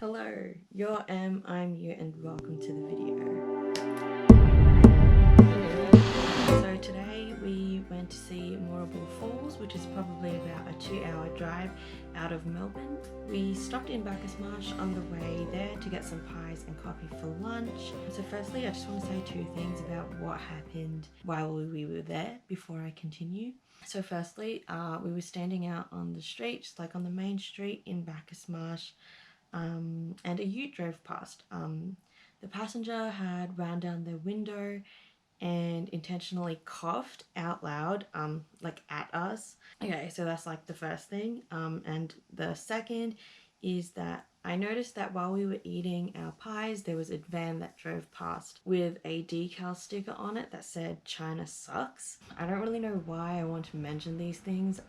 Hello, you're I'm you, and welcome to the video. So today we went to see Moorabool Falls, which is probably about a 2-hour drive out of Melbourne. We stopped in Bacchus Marsh on the way there to get some pies and coffee for lunch. So firstly, I just want to say two things about what happened while we were there before I continue. So firstly, we were standing out on the street, just like on the main street in Bacchus Marsh, and a ute drove past. The passenger had ran down their window and intentionally coughed out loud, like at us. Okay, so that's like the first thing. And the second is that I noticed that while we were eating our pies, there was a van that drove past with a decal sticker on it that said "China sucks." I don't really know why I want to mention these things,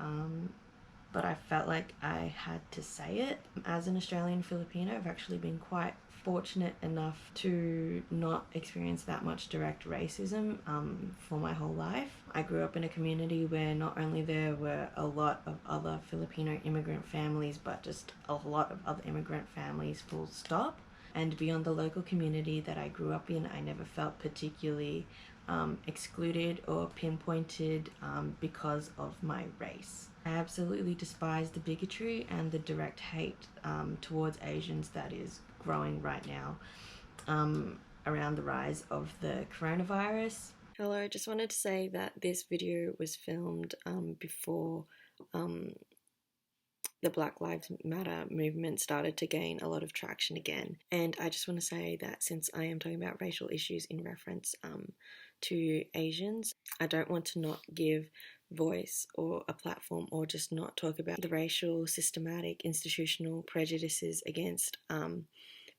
but I felt like I had to say it. As an Australian Filipino, I've actually been quite fortunate enough to not experience that much direct racism for my whole life. I grew up in a community where not only there were a lot of other Filipino immigrant families, but just a lot of other immigrant families full stop. And beyond the local community that I grew up in, I never felt particularly excluded or pinpointed because of my race. I absolutely despise the bigotry and the direct hate towards Asians that is growing right now around the rise of the coronavirus. Hello, I just wanted to say that this video was filmed before the Black Lives Matter movement started to gain a lot of traction again. And I just want to say that since I am talking about racial issues in reference to Asians, I don't want to not give voice or a platform or just not talk about the racial, systematic, institutional prejudices against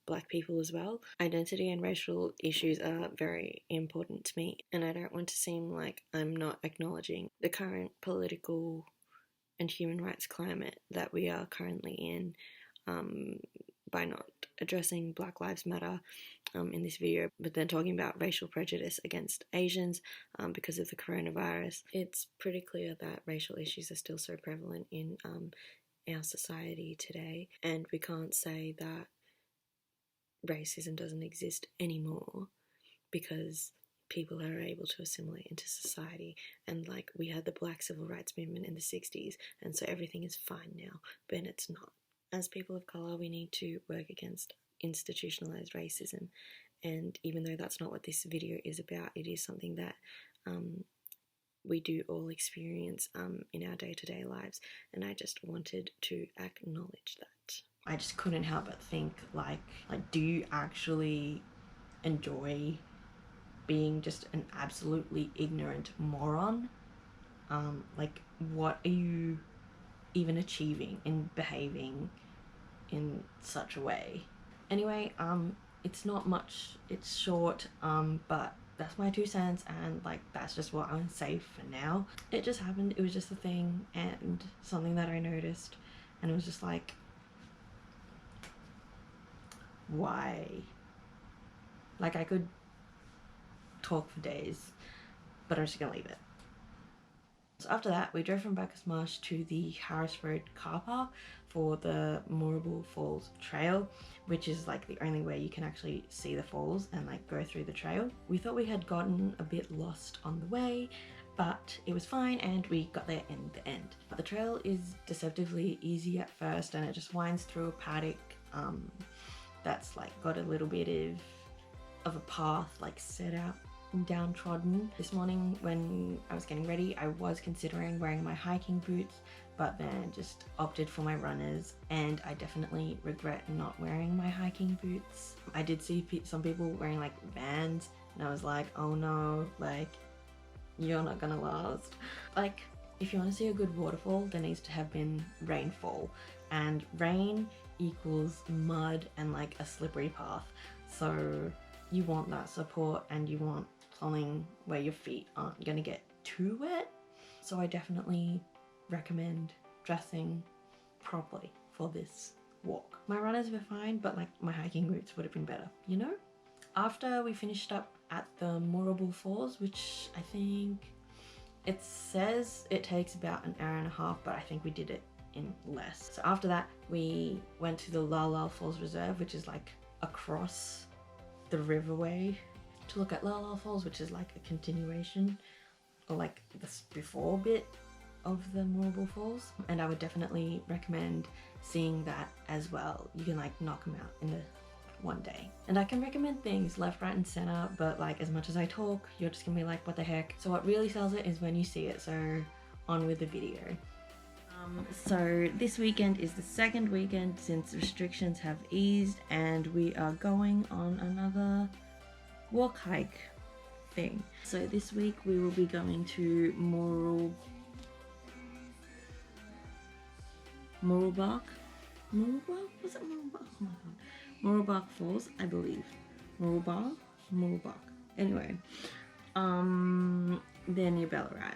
Black people as well. Identity and racial issues are very important to me, and I don't want to seem like I'm not acknowledging the current political and human rights climate that we are currently in by not addressing Black Lives Matter in this video, but then talking about racial prejudice against Asians because of the coronavirus. It's pretty clear that racial issues are still so prevalent in our society today, and we can't say that racism doesn't exist anymore because people are able to assimilate into society. And like, we had the Black Civil Rights Movement in the 60s, and so everything is fine now, but it's not. As people of colour, we need to work against institutionalised racism, and even though that's not what this video is about, it is something that we do all experience in our day-to-day lives, and I just wanted to acknowledge that. I just couldn't help but think, like do you actually enjoy being just an absolutely ignorant moron? Like, what are you even achieving in behaving in such a way? Anyway, it's not much, it's short, but that's my 2 cents, and like, that's just what I want to say for now. It just happened, it was just a thing, and something that I noticed, and it was just like, why? Like, I could talk for days, but I'm just gonna leave it. So after that, we drove from Bacchus Marsh to the Harris Road car park for the Moorabool Falls trail, which is like the only way you can actually see the falls and like go through the trail. We thought we had gotten a bit lost on the way, but it was fine and we got there in the end. The trail is deceptively easy at first, and it just winds through a paddock that's like got a little bit of a path like set out and downtrodden. This morning when I was getting ready, I was considering wearing my hiking boots, but then just opted for my runners, and I definitely regret not wearing my hiking boots. I did see some people wearing like Vans, and I was like, oh no, like, you're not gonna last. Like, if you want to see a good waterfall, there needs to have been rainfall, and rain equals mud and like a slippery path, so you want that support and you want something where your feet aren't gonna get too wet. So I definitely recommend dressing properly for this walk. My runners were fine, but like, my hiking boots would have been better, you know? After we finished up at the Moorabool Falls, which I think it says it takes about an hour and a half, but I think we did it in less. So after that, we went to the Lala Falls Reserve, which is like across the riverway, to look at Lala Falls, which is like a continuation, or like this before bit of the Moorabool Falls. And I would definitely recommend seeing that as well. You can like knock them out in the one day. And I can recommend things left, right and center, but like as much as I talk, you're just gonna be like, what the heck? So what really sells it is when you see it. So on with the video. So this weekend is the second weekend since restrictions have eased, and we are going on another walk hike thing. So this week we will be going to Moorabool. Was it Moorabool? Oh my god. Moorabool Falls, I believe. Moorabool. Anyway, they're near Ballarat.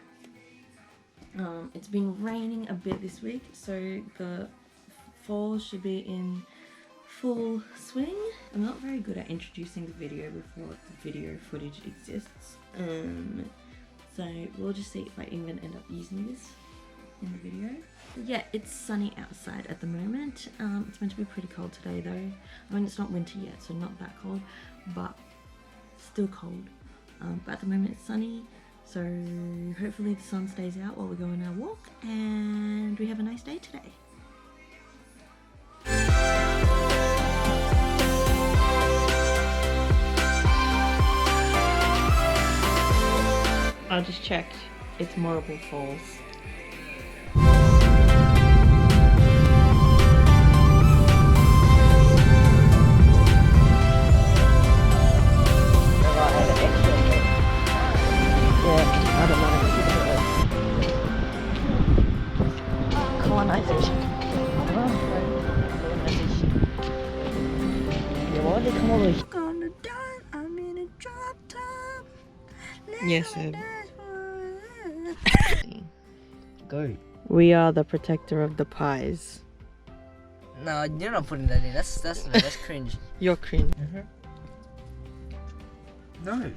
It's been raining a bit this week, so the falls should be in full swing. I'm not very good at introducing the video before the video footage exists. So we'll just see if I even end up using this in the video. But yeah, it's sunny outside at the moment. It's meant to be pretty cold today though. I mean, it's not winter yet, so not that cold, but still cold. But at the moment it's sunny, so hopefully the sun stays out while we go on our walk and we have a nice day today. I just checked, it's Moorabool Falls. Yes, Ed. Go. We are the protector of the pies. No, you're not putting that in. That's cringe. You're cringe. No.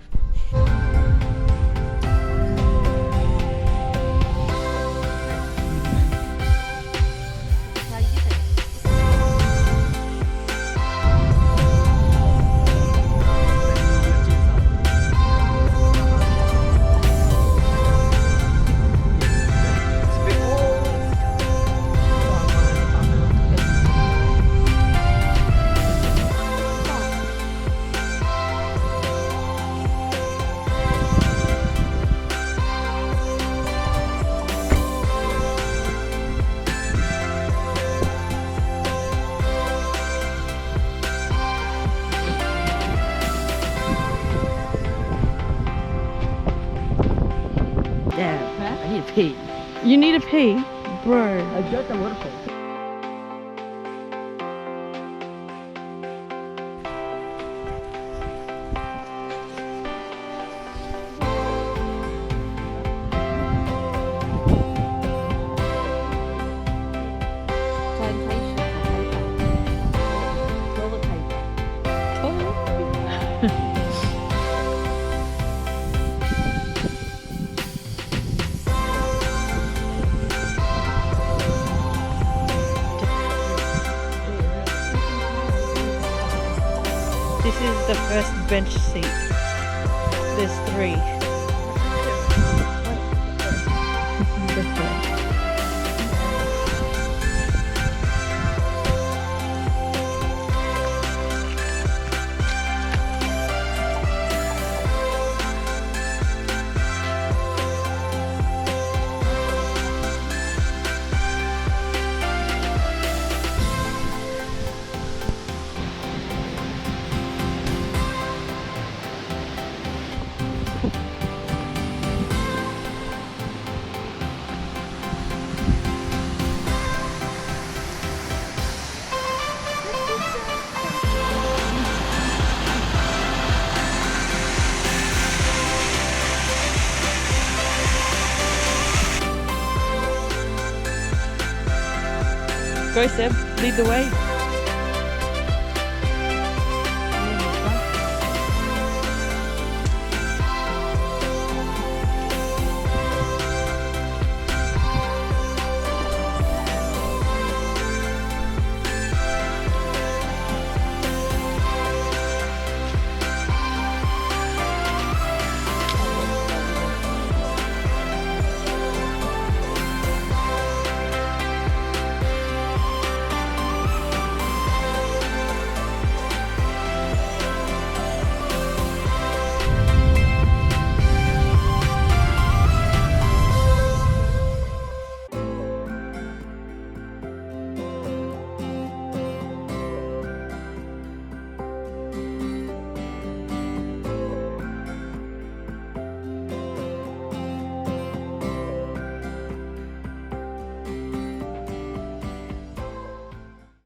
Dad, I need to pee. You need to pee? Bro. I got the waterfall. This is the first bench seat. There's 3. This is the first. Go Seb, lead the way.